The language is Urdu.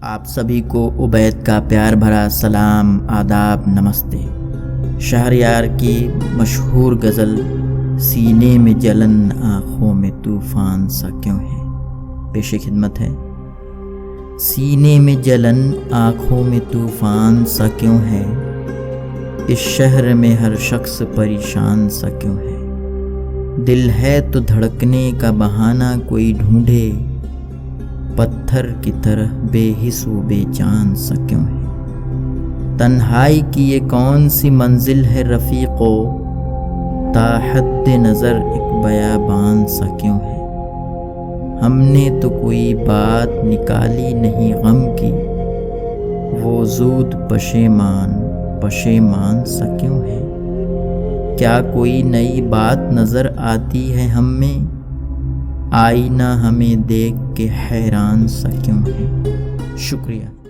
آپ سبھی کو عبید کا پیار بھرا سلام، آداب، نمستے۔ شہریار کی مشہور غزل سینے میں جلن آنکھوں میں طوفان سا کیوں ہے پیش خدمت ہے۔ سینے میں جلن آنکھوں میں طوفان سا کیوں ہے، اس شہر میں ہر شخص پریشان سا کیوں ہے۔ دل ہے تو دھڑکنے کا بہانہ کوئی ڈھونڈے، پتھر کی طرح بے حس و بے جان سا کیوں ہے۔ تنہائی کی یہ کون سی منزل ہے رفیقو، تا حد نظر ایک بیابان سا کیوں ہے۔ ہم نے تو کوئی بات نکالی نہیں غم کی، وہ زود پشیمان سا کیوں ہے۔ کیا کوئی نئی بات نظر آتی ہے ہم میں، آئینہ ہمیں دیکھ کے حیران سا کیوں ہے۔ شکریہ۔